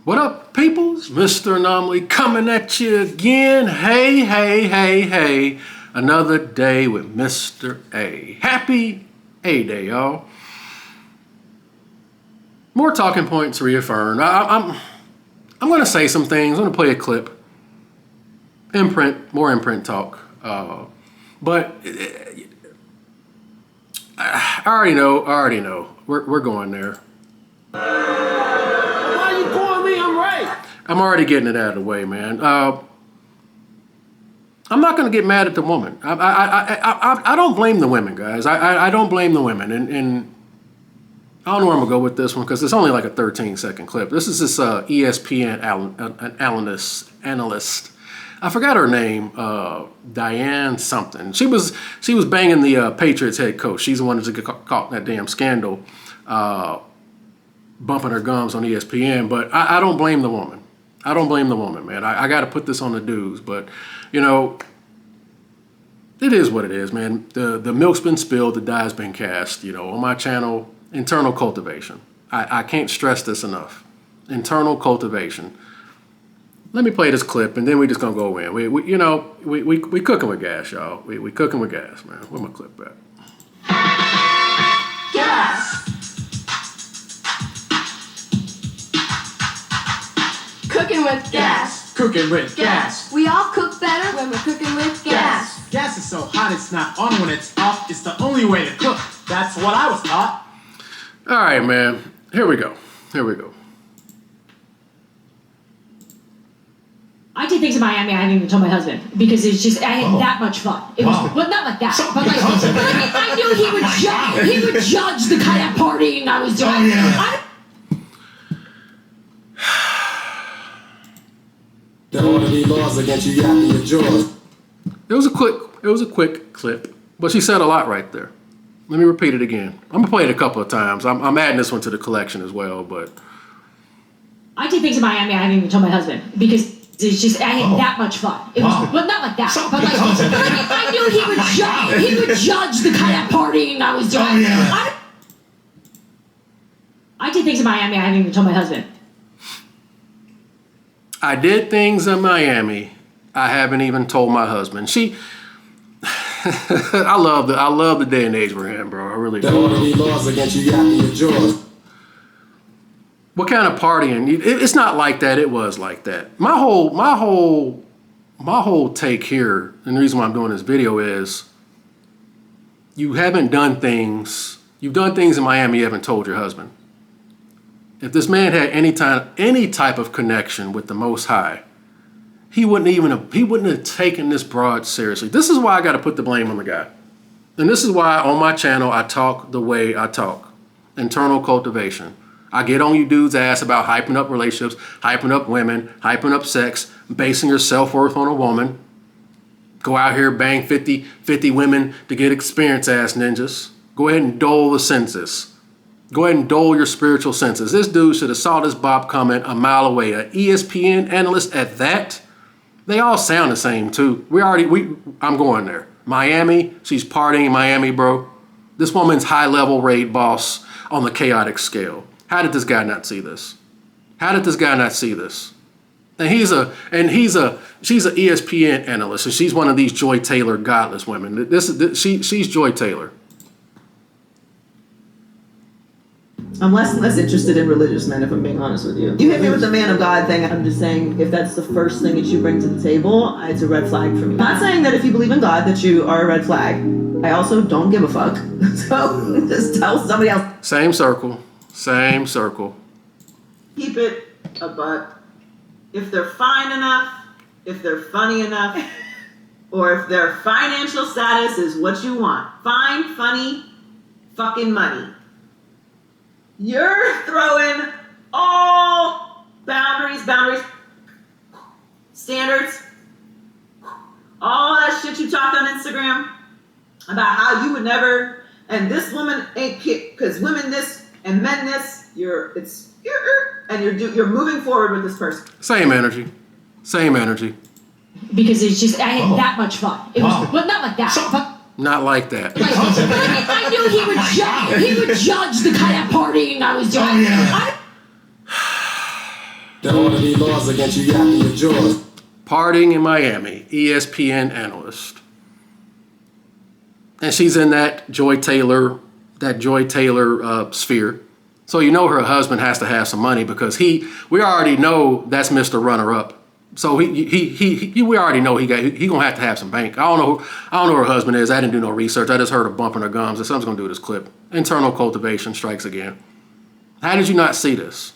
What up, peoples? Mr. Anomaly coming at you again. Hey. Another day with Mr. A. Happy A-Day, y'all. More talking points reaffirmed. I'm going to say some things. I'm going to play a clip. More imprint talk. But I already know. We're going there. I'm already getting it out of the way, man. I'm not going to get mad at the woman. I don't blame the women, guys. I don't blame the women. And I don't know where I'm going to go with this one because it's only like a 13-second clip. This is this ESPN analyst. I forgot her name, Diane something. She was banging the Patriots head coach. She's the one that got caught in that damn scandal, bumping her gums on ESPN. But I don't blame the woman. I don't blame the woman, man. I got to put this on the dudes, but you know, it is what it is, man. The milk's been spilled, the die's been cast. You know, on my channel, internal cultivation. I can't stress this enough. Internal cultivation. Let me play this clip, and then we just gonna go in. We cooking with gas, y'all. We cooking with gas, man. Where my clip at? Gas. Cooking with gas. Cooking with gas. We all cook better when we're cooking with gas. Gas is so hot it's not on when it's off. It's the only way to cook. That's what I was taught. All right, man. Here we go. I did things in Miami I haven't even told my husband because it's just I had that much fun. It was well, not like that, but like I knew he would judge the kind of partying I was doing. There ought to be laws against you yapping your jaws. It was a quick clip, but she said a lot right there. Let me repeat it again. I'm gonna play it a couple of times. I'm adding this one to the collection as well, but I did things in Miami I haven't even told my husband because it's just I had that much fun. It was well, not like that, but like I knew he would judge the kind of partying I was doing. I did things in Miami I haven't even told my husband. I did things in Miami I haven't even told my husband. I love the day and age we're in, bro. I really do. There ought to be laws against you yapping your jaws. What kind of partying? It's not like that. It was like that. My whole take here, and the reason why I'm doing this video is you've done things in Miami you haven't told your husband. If this man had any type of connection with the Most High, he wouldn't have taken this broad seriously. This is why I got to put the blame on the guy. And this is why on my channel I talk the way I talk. Internal cultivation. I get on you dudes' ass about hyping up relationships, hyping up women, hyping up sex, basing your self-worth on a woman. Go out here, bang 50 women to get experience, ass ninjas. Go ahead and dole the senses. Go ahead and dole your spiritual senses. This dude should have saw this Bob comment a mile away. An ESPN analyst at that. They all sound the same too. I'm going there. Miami, she's partying in Miami, bro. This woman's high-level raid boss on the chaotic scale. How did this guy not see this? And she's an ESPN analyst, and she's one of these Joy Taylor godless women. She's Joy Taylor. I'm less and less interested in religious men, if I'm being honest with you. You hit me with the man of God thing. I'm just saying, if that's the first thing that you bring to the table, it's a red flag for me. Not saying that if you believe in God that you are a red flag. I also don't give a fuck. So just tell somebody else. Same circle. Keep it a buck. If they're fine enough, if they're funny enough, or if their financial status is what you want. Fine, funny, fucking money. You're throwing all boundaries, standards, all that shit you talked on Instagram about how you would never, and this woman ain't because women this and men this. You're moving forward with this person. Same energy. Because it's just I had that much fun. It was well, not like that, but. Not like that. I knew he would judge the kind of partying I was doing. There ought to be laws against you yapping your jaws. Partying in Miami, ESPN analyst. And she's in that Joy Taylor sphere. So you know her husband has to have some money because we already know that's Mr. Runner-Up. So we already know he gonna have to have some bank. I don't know who her husband is. I didn't do no research. I just heard her bumping her gums. And something's gonna do this clip. Internal cultivation strikes again. How did you not see this?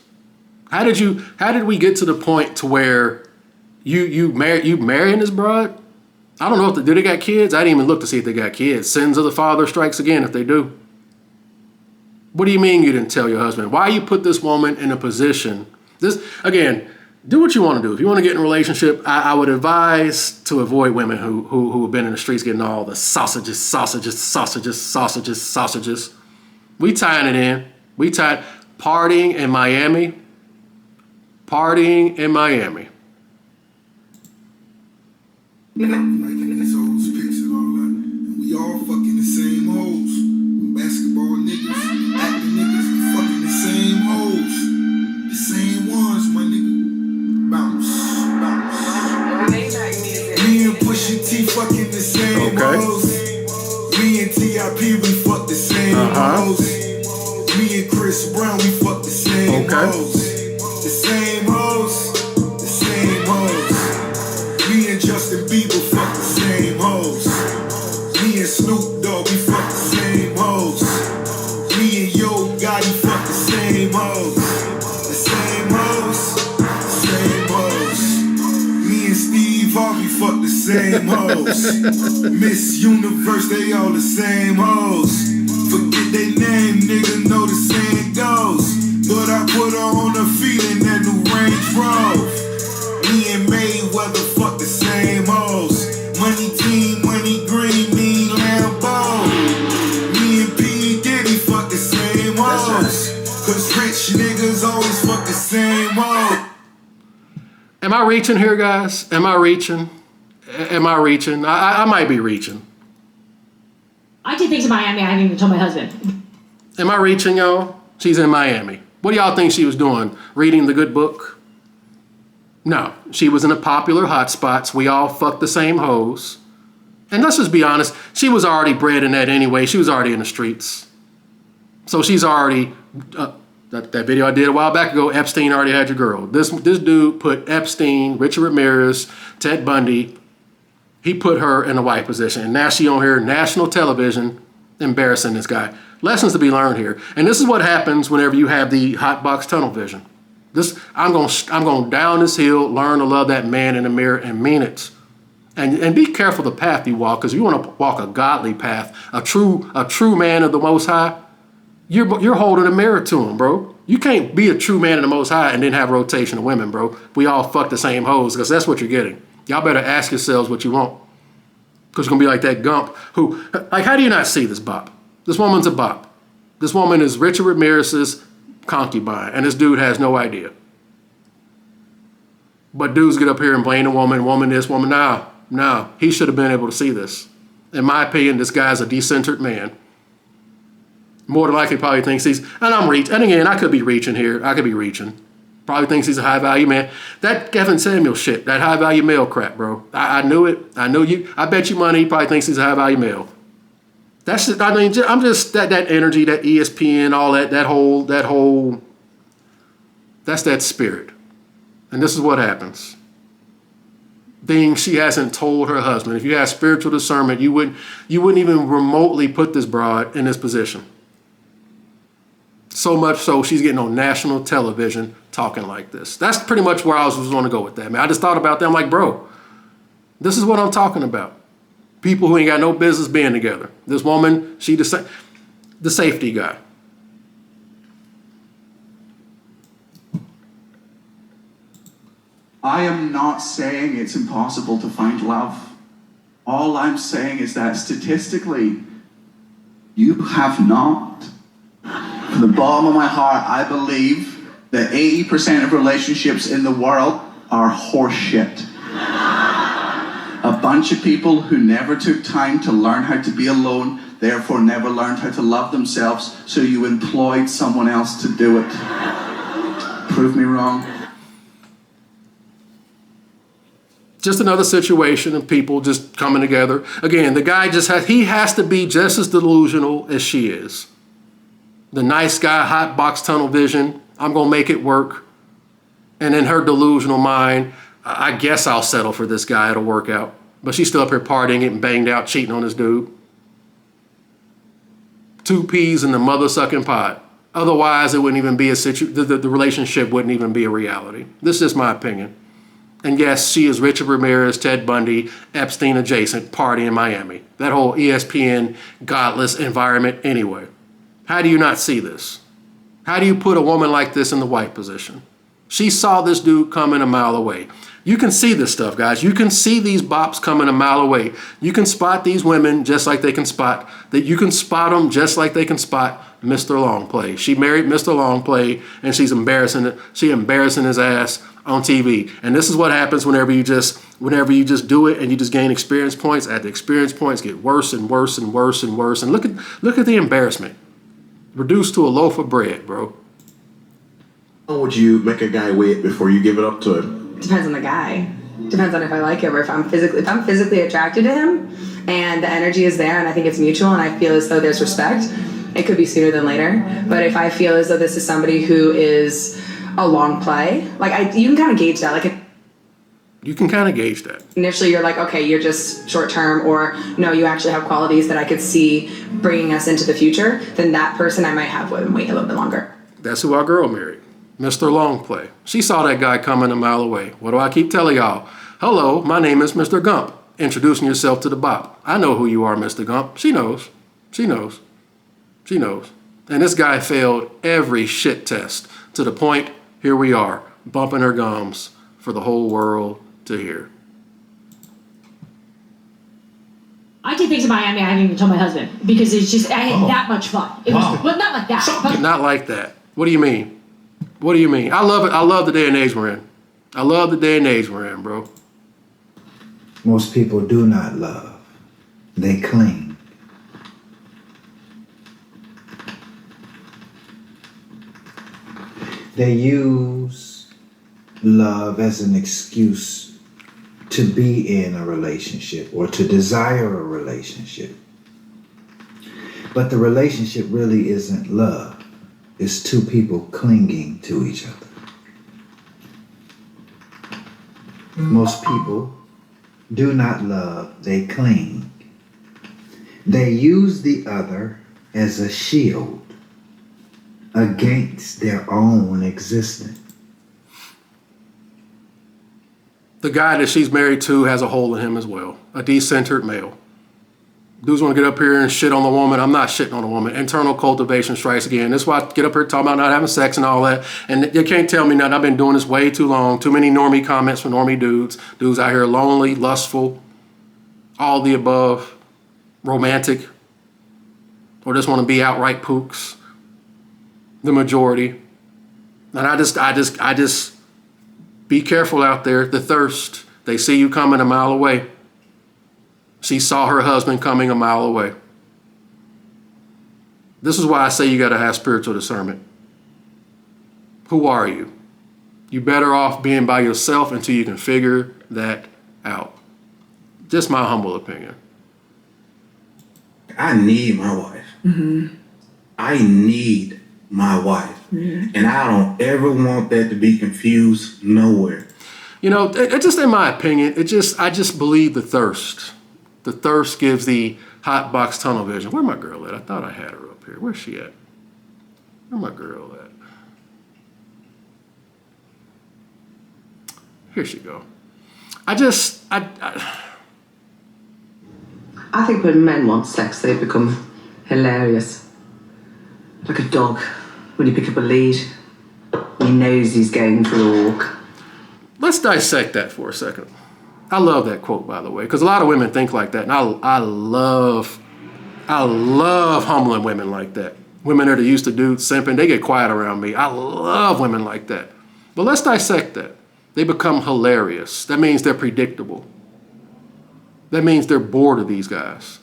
How did we get to the point to where you marrying this broad? I don't know if do they got kids? I didn't even look to see if they got kids. Sins of the father strikes again if they do. What do you mean you didn't tell your husband? Why you put this woman in a position? This again, do what you want to do. If you want to get in a relationship, I would advise to avoid women who have been in the streets getting all the sausages. We tying it in. We tied partying in Miami. Partying in Miami. Like in these hoes pics and all that. And we all fucking the same hoes. Basketball niggas, acting niggas, we fucking the same hoes. The same ones, my nigga. Bounce, bounce. Me and Pusha T fucking the same hoes. Me and T.I.P. we fuck the same hoes. Me and Chris Brown we fuck the same hoes. The same hoes. The same hoes. Me and Justin Bieber fuck the same hoes. Me and Snoop Dogg we fuck the same hoes. Me and Yo Gotti fuck the same hoes. The same hoes. The same hoes. Me and Steve Harvey fuck the same hoes. Miss Universe, they all the same hoes. Forget they name, nigga, know the saying goes. But I put her on her feet in that new Range Rover. Me and Mayweather fuck the same hoes. Money team, money green, me Lambo. Me and P. Diddy fuck the same hoes. Cause rich niggas always fuck the same hoes. Am I reaching here, guys? Am I reaching? I might be reaching. I did things in Miami I haven't even told my husband. Am I reaching, y'all? She's in Miami. What do y'all think she was doing? Reading the good book? No, she was in the popular hotspots. We all fucked the same hoes. And let's just be honest, she was already bred in that anyway. She was already in the streets. So she's already, that video I did a while back ago, Epstein already had your girl. This dude put Epstein, Richard Ramirez, Ted Bundy, he put her in a wife position. And now she on here, national television, embarrassing this guy. Lessons to be learned here. And this is what happens whenever you have the hot box tunnel vision. I'm going down this hill, learn to love that man in the mirror and mean it. And be careful the path you walk, because you want to walk a godly path, a true man of the Most High. You're holding a mirror to him, bro. You can't be a true man of the Most High and then have rotation of women, bro. We all fuck the same hoes, because that's what you're getting. Y'all better ask yourselves what you want. Because you're going to be like that Gump who, like, how do you not see this bop? This woman's a bop. This woman is Richard Ramirez's concubine, and this dude has no idea. But dudes get up here and blame the woman this, woman now. No, he should have been able to see this. In my opinion, this guy's a decentered man. More than likely probably thinks he's, and I'm reaching, and again, I could be reaching here. I could be reaching. Probably thinks he's a high-value man. That Kevin Samuel shit, that high-value male crap, bro. I knew it. I knew you. I bet you money he probably thinks he's a high-value male. That's just, I mean, I'm just, that energy, that ESPN, all that whole, that's that spirit. And this is what happens. Things she hasn't told her husband. If you had spiritual discernment, you wouldn't even remotely put this broad in this position. So much so she's getting on national television talking like this. That's pretty much where I was going to go with that, man. I just thought about that. I'm like, bro, this is what I'm talking about. People who ain't got no business being together. This woman, she the safety guy. I am not saying it's impossible to find love. All I'm saying is that statistically, you have not. From the bottom of my heart, I believe that 80% of relationships in the world are horseshit. A bunch of people who never took time to learn how to be alone, therefore never learned how to love themselves, so you employed someone else to do it. Prove me wrong. Just another situation of people just coming together. Again, the guy he has to be just as delusional as she is. The nice guy, hot box tunnel vision, I'm gonna make it work. And in her delusional mind, I guess I'll settle for this guy, it'll work out. But she's still up here partying, getting banged out, cheating on this dude. 2 peas in the mother sucking pot. Otherwise, it wouldn't even be the relationship wouldn't even be a reality. This is my opinion. And yes, she is Richard Ramirez, Ted Bundy, Epstein adjacent, party in Miami. That whole ESPN godless environment anyway. How do you not see this? How do you put a woman like this in the wife position? She saw this dude coming a mile away. You can see this stuff, guys. You can see these bops coming a mile away. You can spot these women just like they can spot that. You can spot them just like they can spot Mr. Longplay. She married Mr. Longplay, and she's embarrassing his ass on TV. And this is what happens whenever you just do it and you just gain experience points. The experience points get worse and worse and worse and worse. And look at the embarrassment. Reduced to a loaf of bread, bro. How would you make a guy wait before you give it up to him? Depends on the guy. Depends on if I like him or if I'm physically attracted to him and the energy is there and I think it's mutual and I feel as though there's respect, it could be sooner than later. But if I feel as though this is somebody who is a long play, you can kind of gauge that. You can kind of gauge that. Initially, you're like, okay, you're just short term, or no, you actually have qualities that I could see bringing us into the future. Then that person I might have would wait a little bit longer. That's who our girl married. Mr. Longplay. She saw that guy coming a mile away. What do I keep telling y'all? Hello, my name is Mr. Gump. Introducing yourself to the bop. I know who you are, Mr. Gump. She knows. She knows. She knows. And this guy failed every shit test to the point, here we are, bumping her gums for the whole world to hear. I take things in Miami I haven't even told my husband because it's just, I had that much fun. It was, well, not like that. But Not like that. What do you mean? What do you mean? I love it. I love the day and age we're in. I love the day and age we're in, bro. Most people do not love. They cling. They use love as an excuse to be in a relationship or to desire a relationship. But the relationship really isn't love. It's 2 people clinging to each other. Most people do not love, they cling. They use the other as a shield against their own existence. The guy that she's married to has a hole in him as well. A decentered male. Dudes want to get up here and shit on the woman. I'm not shitting on the woman. Internal cultivation strikes again. That's why I get up here talking about not having sex and all that. And you can't tell me nothing. I've been doing this way too long. Too many normie comments from normie dudes. Dudes out here lonely, lustful, all the above, romantic, or just want to be outright pooks. The majority. And I just be careful out there. The thirst. They see you coming a mile away. She saw her husband coming a mile away. This is why I say you got to have spiritual discernment. Who are you? You're better off being by yourself until you can figure that out. Just my humble opinion. I need my wife. Mm-hmm. I need my wife. Mm-hmm. And I don't ever want that to be confused nowhere. You know, it just in my opinion, I just believe the thirst. The thirst gives the hot box tunnel vision. Where my girl at? I thought I had her up here. Where's she at? Where my girl at? Here she go. I think when men want sex, they become hilarious. Like a dog, when you pick up a lead, he knows he's going for a walk. Let's dissect that for a second. I love that quote, by the way, because a lot of women think like that. And I love humbling women like that. Women that are used to dudes simping, they get quiet around me. I love women like that. But let's dissect that. They become hilarious. That means they're predictable. That means they're bored of these guys.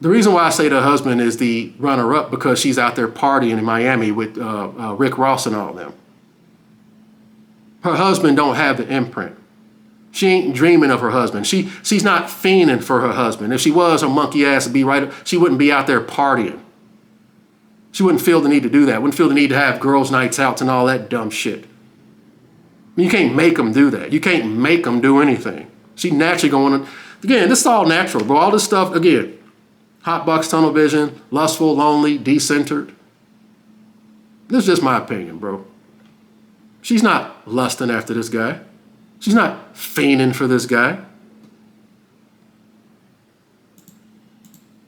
The reason why I say the husband is the runner-up because she's out there partying in Miami with Rick Ross and all them. Her husband don't have the imprint. She ain't dreaming of her husband. She's not fiending for her husband. If she was, her monkey ass would be right. She wouldn't be out there partying. She wouldn't feel the need to do that. Wouldn't feel the need to have girls' nights out and all that dumb shit. You can't make them do that. You can't make them do anything. She naturally going to, again, this is all natural, bro. All this stuff, again, hot box tunnel vision, lustful, lonely, decentered. This is just my opinion, bro. She's not lusting after this guy. She's not fiending for this guy.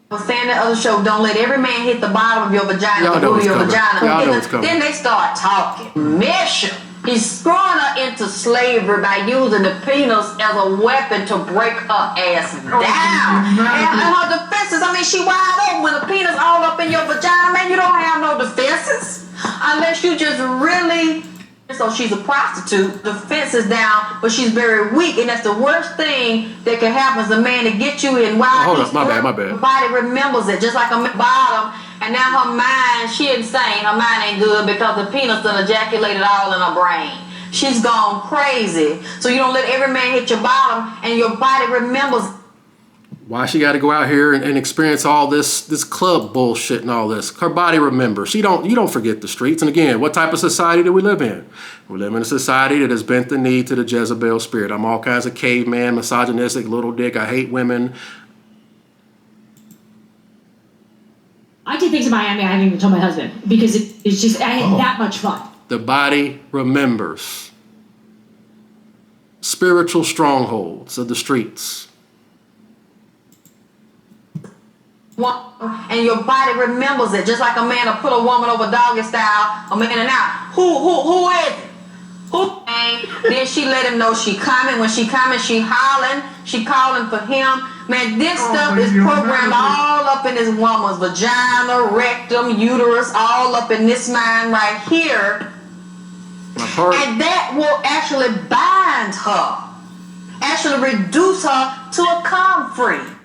I was saying the other show, don't let every man hit the bottom of your vagina Y'all or know go to what's your coming. vagina. Y'all know what's coming. Then they start talking. Mission. He's screwing her into slavery by using the penis as a weapon to break her ass down. And her defenses, I mean, she wide open when the penis all up in your vagina, man. You don't have no defenses unless you just really. So she's a prostitute. Defense is down, but she's very weak, and that's the worst thing that can happen is a man to get you in. Why? Hold up, my bad. Her body remembers it, just like a bottom. And now her mind, she insane. Her mind ain't good because the penis done ejaculated all in her brain. She's gone crazy. So you don't let every man hit your bottom, and your body remembers. Why she got to go out here and experience all this club bullshit and all this? Her body remembers. You don't forget the streets. And again, what type of society do we live in? We live in a society that has bent the knee to the Jezebel spirit. I'm all kinds of caveman, misogynistic, little dick. I hate women. I did things in Miami I haven't even told my husband because it's just, I had that much fun. The body remembers. Spiritual strongholds of the streets. And your body remembers it, just like a man will put a woman over doggy style, a man and out. Who is it? Who? Then she let him know she coming. When she coming, she hollering. She calling for him. Man, this stuff is programmed all up in this woman's vagina, rectum, uterus, all up in this mind right here. And that will actually bind her, actually reduce her to a calm free.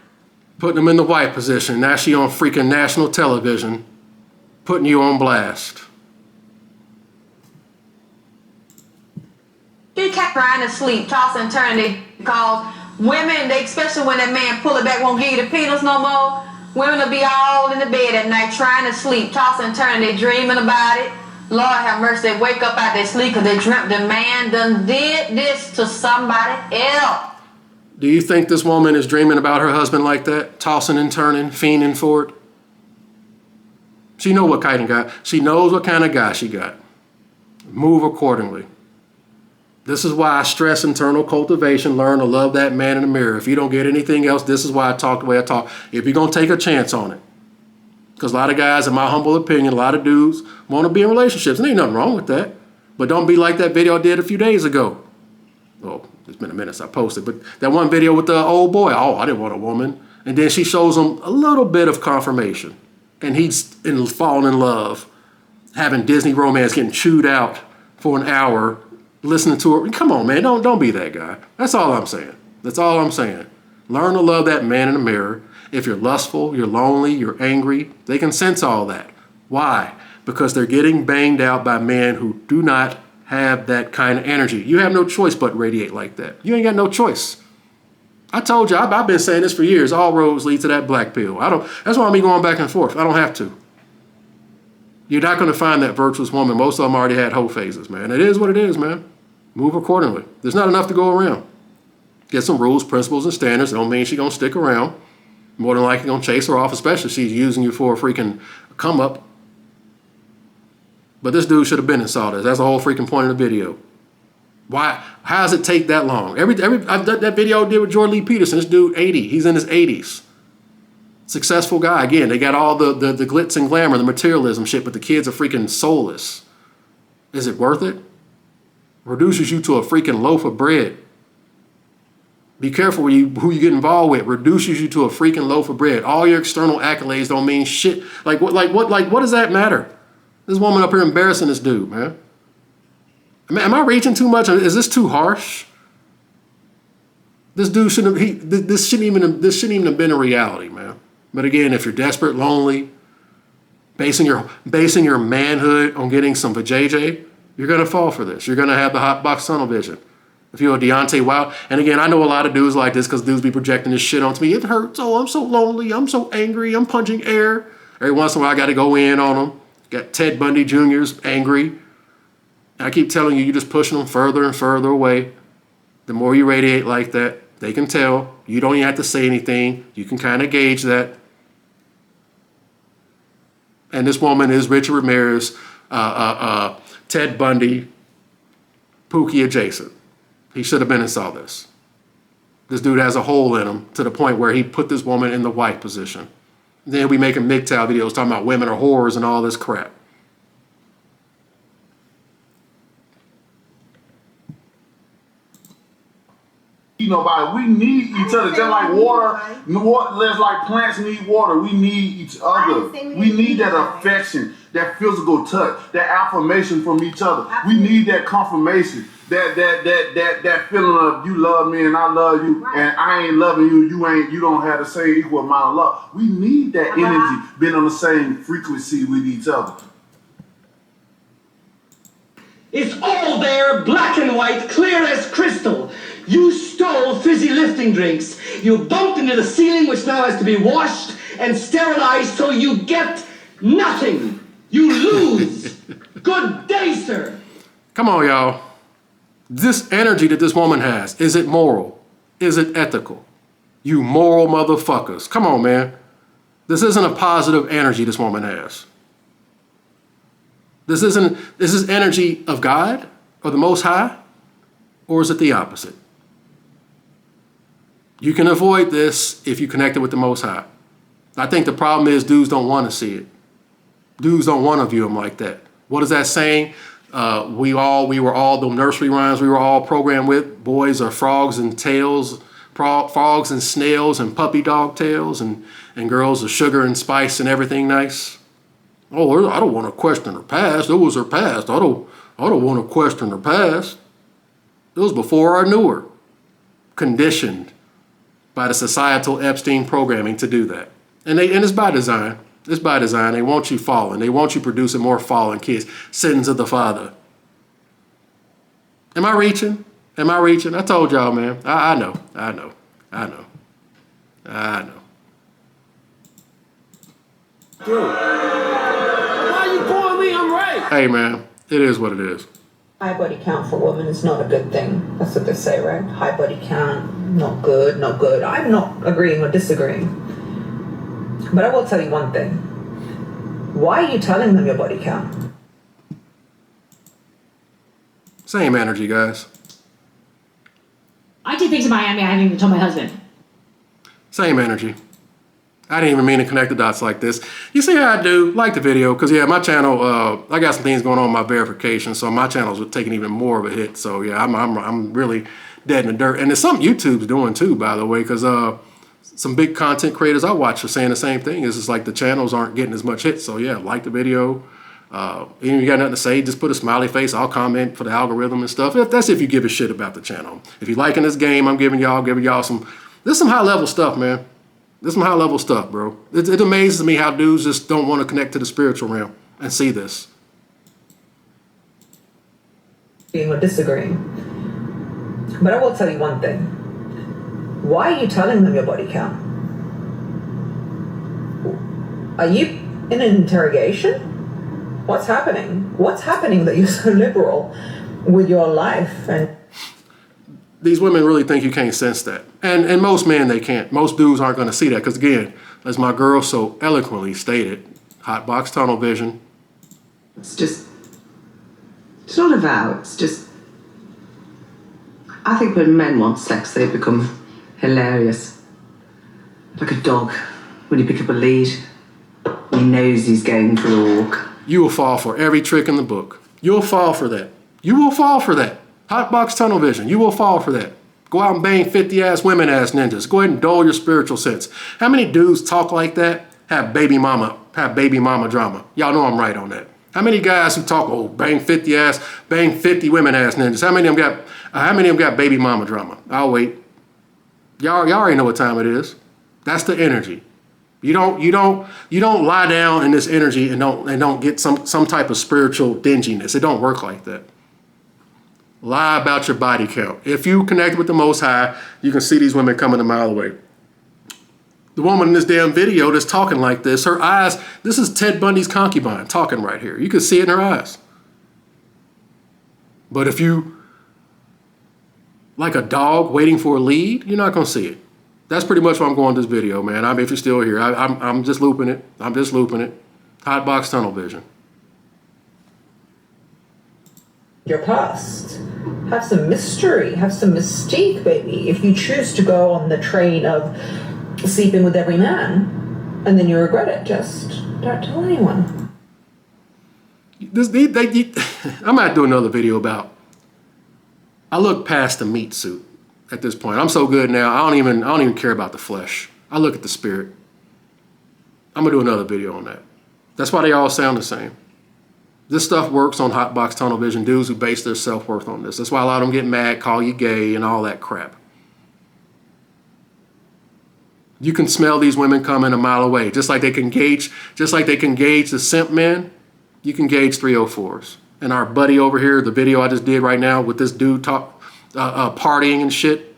Putting them in the white position. Now she on freaking national television, putting you on blast. She kept trying to sleep, toss and turn. They call women, they especially when that man pull it back, won't give you the penis no more. Women will be all in the bed at night trying to sleep, toss and turn. They dreaming about it. Lord have mercy, they wake up out their sleep because they dreamt the man done did this to somebody else. Do you think this woman is dreaming about her husband like that? Tossing and turning, fiending for it? She knows what kind of guy. She knows what kind of guy she got. Move accordingly. This is why I stress internal cultivation. Learn to love that man in the mirror. If you don't get anything else, this is why I talk the way I talk. If you're going to take a chance on it. Because a lot of guys, in my humble opinion, a lot of dudes want to be in relationships. And ain't nothing wrong with that. But don't be like that video I did a few days ago. Well, it's been a minute since I posted. But that one video with the old boy. Oh, I didn't want a woman. And then she shows him a little bit of confirmation. And he's falling in love. Having Disney romance, getting chewed out for an hour. Listening to her. Come on, man. Don't be that guy. That's all I'm saying. That's all I'm saying. Learn to love that man in the mirror. If you're lustful, you're lonely, you're angry, they can sense all that. Why? Because they're getting banged out by men who do not have that kind of energy. You have no choice but radiate like that. You ain't got no choice. I told you, I've been saying this for years. All roads lead to that black pill. That's why I'm going back and forth. I don't have to. You're not going to find that virtuous woman. Most of them already had hoe phases, man. It is what it is, man. Move accordingly. There's not enough to go around. Get some rules, principles, and standards. Don't mean she's going to stick around. More than likely going to chase her off, especially if she's using you for a freaking come up. But this dude should have been in saw this. That's the whole freaking point of the video. Why? How does it take that long? That video I did with Jordan Lee Peterson. This dude, 80. He's in his 80s. Successful guy. Again, they got all the glitz and glamour, the materialism shit, but the kids are freaking soulless. Is it worth it? Reduces you to a freaking loaf of bread. Be careful who you get involved with. Reduces you to a freaking loaf of bread. All your external accolades don't mean shit. What does that matter? This woman up here embarrassing this dude, man. Am I reaching too much? Is this too harsh? This dude this shouldn't even have been a reality, man. But again, if you're desperate, lonely, basing your manhood on getting some vajayjay, you're gonna fall for this. You're gonna have the hot box tunnel vision. If you're a Deontay Wilder, and again, I know a lot of dudes like this because dudes be projecting this shit onto me. It hurts. Oh, I'm so lonely. I'm so angry. I'm punching air. Every once in a while, I got to go in on them. Got Ted Bundy Jr.'s angry. And I keep telling you, you're just pushing them further and further away. The more you radiate like that, they can tell. You don't even have to say anything. You can kind of gauge that. And this woman is Richard Ramirez, Ted Bundy, Pookie adjacent. He should have been and saw this. This dude has a hole in him to the point where he put this woman in the wife position. Then we making MGTOW videos talking about women are whores and all this crap. Nobody. We need each other just like water. Just like plants need water. We need each other. We need that affection, that physical touch, that affirmation from each other. We need that confirmation, that feeling of you love me and I love you, and I ain't loving you. You don't have the same equal amount of love. We need that energy, being on the same frequency with each other. It's all there, black and white, clear as crystal. You stole fizzy lifting drinks. You bumped into the ceiling, which now has to be washed and sterilized, so you get nothing. You lose. Good day, sir. Come on, y'all. This energy that this woman has, is it moral? Is it ethical? You moral motherfuckers. Come on, man. This isn't a positive energy this woman has. This is energy of God or the Most High, or is it the opposite? You can avoid this if you connect it with the Most High. I think the problem is dudes don't want to see it. Dudes don't want to view them like that. What is that saying? We were all the nursery rhymes we were all programmed with. Boys are frogs and tails, frogs and snails and puppy dog tails, and girls are sugar and spice and everything nice. Oh, I don't want to question her past. It was her past. I don't want to question her past. It was before I knew her. Conditioned by the societal Epstein programming to do that. And it's by design. It's by design. They want you falling. They want you producing more fallen kids. Sins of the father. Am I reaching? Am I reaching? I told y'all, man. I know. Why you pulling me? I'm right. Hey, man. It is what it is. High body count for women is not a good thing. That's what they say, right? High body count, not good, not good. I'm not agreeing or disagreeing. But I will tell you one thing. Why are you telling them your body count? Same energy, guys. I did things in Miami I haven't even told my husband. Same energy. I didn't even mean to connect the dots like this. You see how I do? Like the video, because yeah, my channel, I got some things going on with my verification, so my channel's taking even more of a hit. So yeah, I'm really dead in the dirt. And there's something YouTube's doing too, by the way, because some big content creators I watch are saying the same thing. It's just like the channels aren't getting as much hit. So yeah, like the video. Even if you got nothing to say, just put a smiley face. I'll comment for the algorithm and stuff. That's if you give a shit about the channel. If you're liking this game, I'm giving y'all some. This is some high level stuff, man. This is some high level stuff, bro. It amazes me how dudes just don't want to connect to the spiritual realm and see this. Or disagreeing. But I will tell you one thing. Why are you telling them your body count? Are you in an interrogation? What's happening? What's happening that you're so liberal with your life? And these women really think you can't sense that. And most men, they can't. Most dudes aren't going to see that. Because again, as my girl so eloquently stated, hot box tunnel vision. It's not a vow. It's just, I think when men want sex, they become hilarious. Like a dog, when you pick up a lead, he knows he's going for a walk. You will fall for every trick in the book. You'll fall for that. You will fall for that. Hot box tunnel vision. You will fall for that. Go out and bang 50-ass women-ass ninjas. Go ahead and dull your spiritual sense. How many dudes talk like that have baby mama drama? Y'all know I'm right on that. How many guys who talk, bang 50 women-ass ninjas? How many of them got baby mama drama? I'll wait. Y'all already know what time it is. That's the energy. You don't lie down in this energy and don't get some type of spiritual dinginess. It don't work like that. Lie about your body count. If you connect with the Most High, you can see these women coming a mile away. The woman in this damn video that's talking like this, her eyes, this is Ted Bundy's concubine talking right here. You can see it in her eyes. But if you, like a dog waiting for a lead, you're not going to see it. That's pretty much why I'm going to this video, man. If you're still here, I'm just looping it. I'm just looping it. Hotbox tunnel vision. Your past. Have some mystery, have some mystique, baby. If you choose to go on the train of sleeping with every man, and then you regret it, just don't tell anyone. I might do another video about, I look past the meat suit at this point. I'm so good now, I don't even care about the flesh. I look at the spirit. I'm gonna do another video on that. That's why they all sound the same. This stuff works on hotbox tunnel vision dudes who base their self-worth on this. That's why a lot of them get mad, call you gay, and all that crap. You can smell these women coming a mile away. Just like they can gauge the simp men, you can gauge 304s. And our buddy over here, the video I just did right now with this dude partying and shit,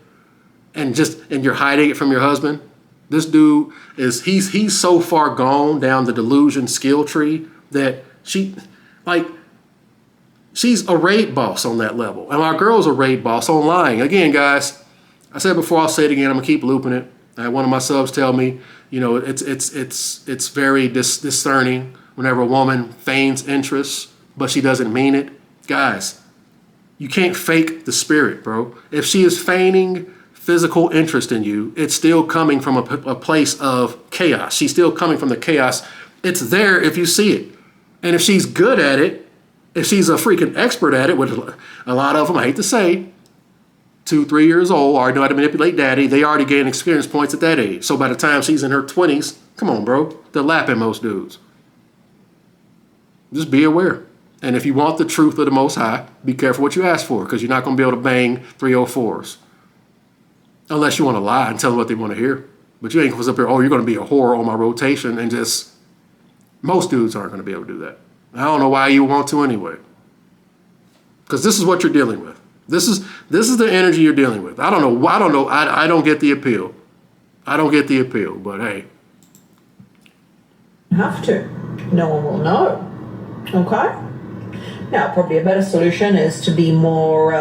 and you're hiding it from your husband. This dude he's so far gone down the delusion skill tree that she's a raid boss on that level. And our girl's a raid boss on lying. Again, guys, I said before, I'll say it again, I'm gonna keep looping it. I had one of my subs tell me, it's very discerning whenever a woman feigns interest, but she doesn't mean it. Guys, you can't fake the spirit, bro. If she is feigning physical interest in you, it's still coming from a place of chaos. She's still coming from the chaos. It's there if you see it. And if she's good at it, if she's a freaking expert at it, which a lot of them, I hate to say, 2-3 years old, already know how to manipulate daddy, they already gain experience points at that age. So by the time she's in her 20s, come on, bro, they're lapping most dudes. Just be aware. And if you want the truth of the Most High, be careful what you ask for, because you're not going to be able to bang 304s. Unless you want to lie and tell them what they want to hear. But you ain't going to up here, oh, you're going to be a whore on my rotation, and just, most dudes aren't going to be able to do that. I don't know why you want to anyway. Because this is what you're dealing with. This is the energy you're dealing with. I don't know. I don't get the appeal. I don't get the appeal, but hey. Have to. No one will know. Okay? Now, probably a better solution is to be more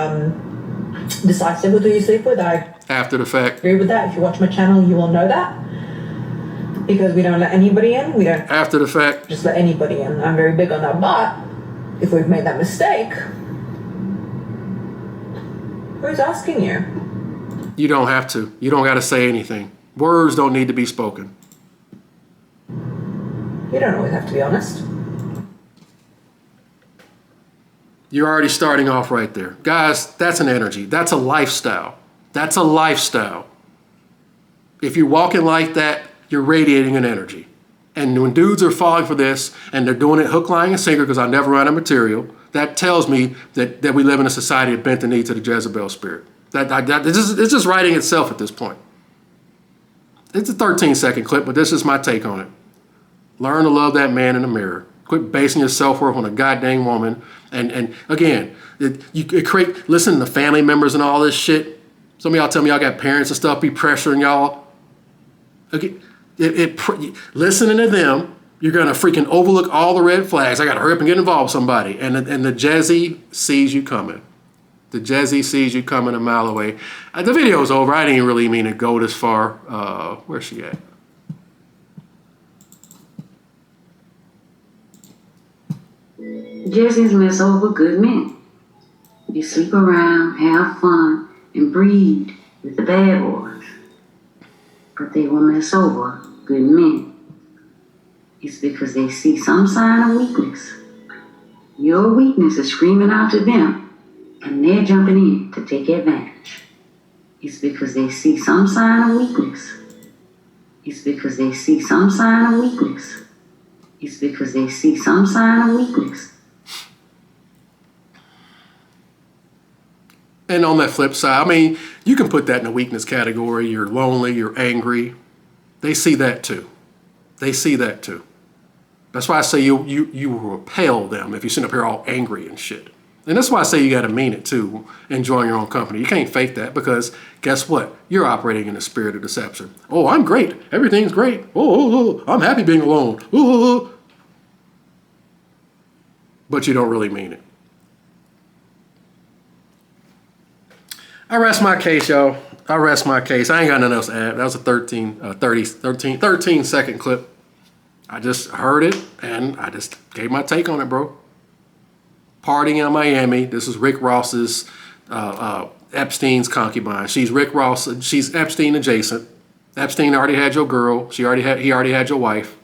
decisive with who you sleep with. I after the fact. Agree with that. If you watch my channel, you will know that. Because we don't let anybody in. We don't. After the fact. Just let anybody in. I'm very big on that. But if we've made that mistake, who's asking you? You don't have to. You don't got to say anything. Words don't need to be spoken. You don't always have to be honest. You're already starting off right there. Guys, that's an energy. That's a lifestyle. That's a lifestyle. If you're walking like that, you're radiating an energy. And when dudes are falling for this and they're doing it hook, line, and sinker because I never run out of material, that tells me that we live in a society that bent the knee to the Jezebel spirit. It's just writing itself at this point. It's a 13-second clip, but this is my take on it. Learn to love that man in the mirror. Quit basing your self-worth on a goddamn woman. And again, listen to family members and all this shit. Some of y'all tell me y'all got parents and stuff be pressuring y'all. Okay, listening to them, you're going to freaking overlook all the red flags. I got to hurry up and get involved with somebody. And the Jezzy sees you coming. The Jezzy sees you coming a mile away. The video's over. I didn't really mean to go this far. Where's she at? Jezzy's less over good men. They sleep around, have fun, and breed with the bad boys. But they will mess over good men. It's because they see some sign of weakness. Your weakness is screaming out to them, and they're jumping in to take advantage. It's because they see some sign of weakness. It's because they see some sign of weakness. It's because they see some sign of weakness. And on that flip side, I mean, you can put that in the weakness category. You're lonely, you're angry. They see that too. They see that too. That's why I say you repel them if you sit up here all angry and shit. And that's why I say you got to mean it too, enjoying your own company. You can't fake that because guess what? You're operating in a spirit of deception. Oh, I'm great. Everything's great. Oh, I'm happy being alone. Oh. But you don't really mean it. I rest my case, y'all. I rest my case. I ain't got nothing else to add. That was a 13 second clip. I just heard it and I just gave my take on it, bro. Partying in Miami. This is Rick Ross's Epstein's concubine. She's Rick Ross. She's Epstein adjacent. Epstein already had your girl. He already had your wife.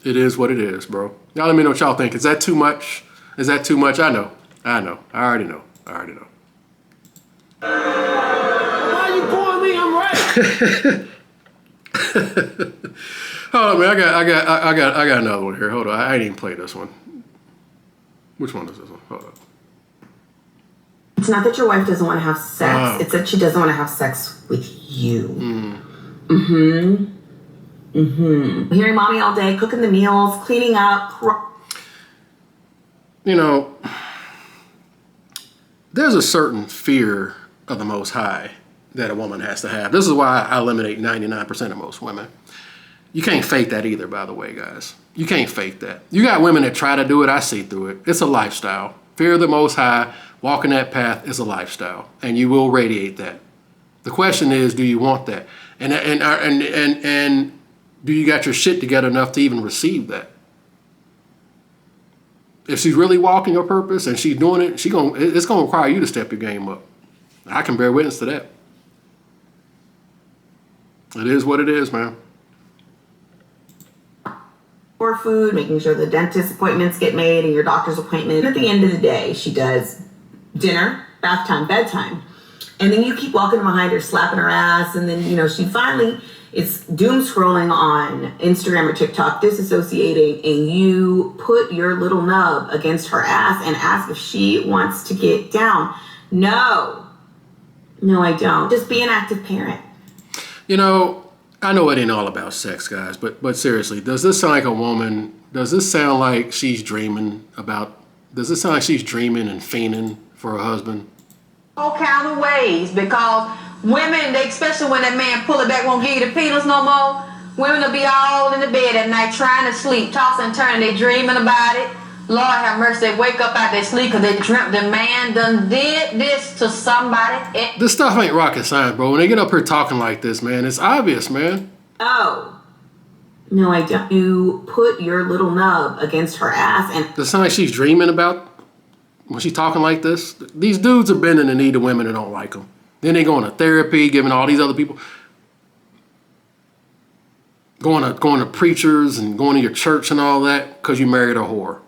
It is what it is, bro. Y'all let me know what y'all think. Is that too much? Is that too much? I know. I already know. Why you pulling me? I'm right. Hold on, man. I got another one here. Hold on. I ain't even played this one. Which one is this one? Hold on. It's not that your wife doesn't want to have sex. It's that she doesn't want to have sex with you. Hearing mommy all day, cooking the meals, cleaning up. You know, there's a certain fear of the Most High that a woman has to have. This is why I eliminate 99% of most women. You can't fake that either, by the way, guys. You can't fake that. You got women that try to do it. I see through it. It's a lifestyle. Fear of the Most High, walking that path is a lifestyle, and you will radiate that. The question is, do you want that? And do you got your shit together enough to even receive that? If she's really walking your purpose and she's doing it, it's gonna require you to step your game up. I can bear witness to that. It is what it is, man. For food, making sure the dentist appointments get made and your doctor's appointment. At the end of the day, she does dinner, bath time, bedtime. And then you keep walking behind her, slapping her ass, and then, she finally, it's doom scrolling on Instagram or TikTok, disassociating, and you put your little nub against her ass and ask if she wants to get down. No, I don't. Just be an active parent. I know it ain't all about sex, guys, but seriously, does this sound like a woman? Does this sound like she's dreaming and fiending for her husband? All kind of ways, because women, especially when that man pull it back, won't give you the penis no more. Women will be all in the bed at night trying to sleep, tossing and turning, they dreaming about it. Lord have mercy, they wake up out their sleep because they dreamt the man done did this to somebody. This stuff ain't rocket science, bro. When they get up here talking like this, man, it's obvious, man. Oh. No, I don't. You put your little nub against her ass and... Does it sound like she's dreaming about when she's talking like this? These dudes are bending the knee to women that don't like them. Then they going to therapy, giving all these other people... Going to preachers and going to your church and all that because you married a whore.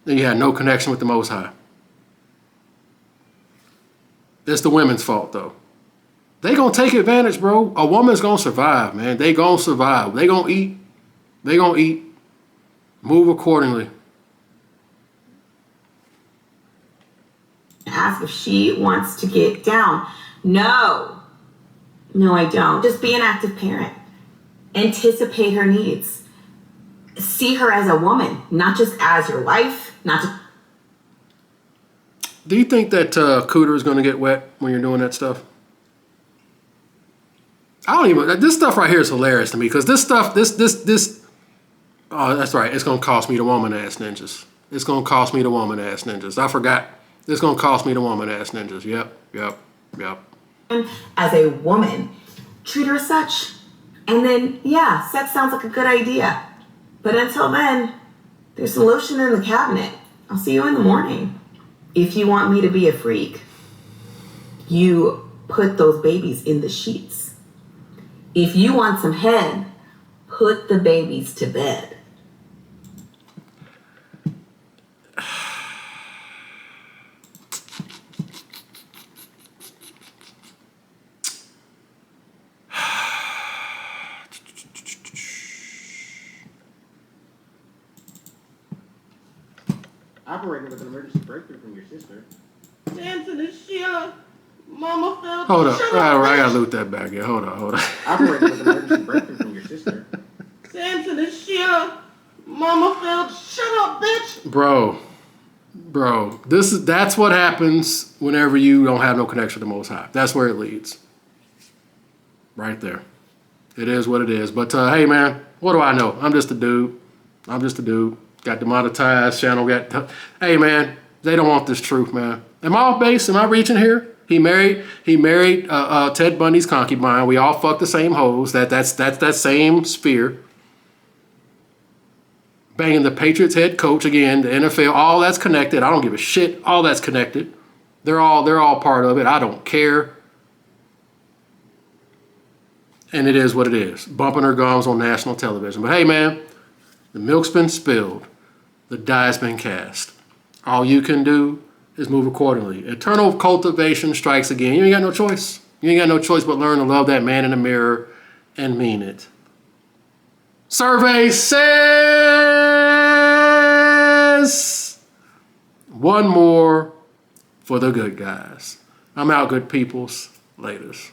Then you had no connection with the Most High. It's the women's fault, though. They gonna take advantage, bro. A woman's gonna survive, man. They gonna survive. They gonna eat. Move accordingly. Ask if she wants to get down. No, I don't. Just be an active parent. Anticipate her needs. See her as a woman, not just as your wife, Do you think that cooter is going to get wet when you're doing that stuff? This stuff right here is hilarious to me because this stuff, oh, that's right. It's going to cost me the woman-ass ninjas. It's going to cost me the woman-ass ninjas. I forgot. It's going to cost me the woman-ass ninjas. Yep. as a woman, treat her as such. And then, yeah, sex sounds like a good idea. But until then, there's some lotion in the cabinet. I'll see you in the morning. If you want me to be a freak, you put those babies in the sheets. If you want some head, put the babies to bed. Operating with an emergency breakthrough from your sister. Dancing and shit. Mama felt. Hold up. I gotta loot that back. Yeah, hold on. Operating with an emergency breakthrough from your sister. Dancing and shit. Mama felt. Shut up, bitch. Bro, Bro, that's what happens whenever you don't have no connection to the Most High. That's where it leads. Right there. It is what it is. But hey, man, what do I know? I'm just a dude. Got demonetized. Channel got. Hey, man, they don't want this truth, man. Am I off base? Am I reaching here? He married Ted Bundy's concubine. We all fuck the same hoes. That's that same sphere. Banging the Patriots head coach again, the NFL, all that's connected. I don't give a shit. All that's connected. They're all part of it. I don't care. And it is what it is. Bumping her gums on national television. But hey, man, the milk's been spilled. The die's been cast. All you can do is move accordingly. Eternal cultivation strikes again. You ain't got no choice. You ain't got no choice but learn to love that man in the mirror and mean it. Survey says one more for the good guys. I'm out, good peoples. Laters.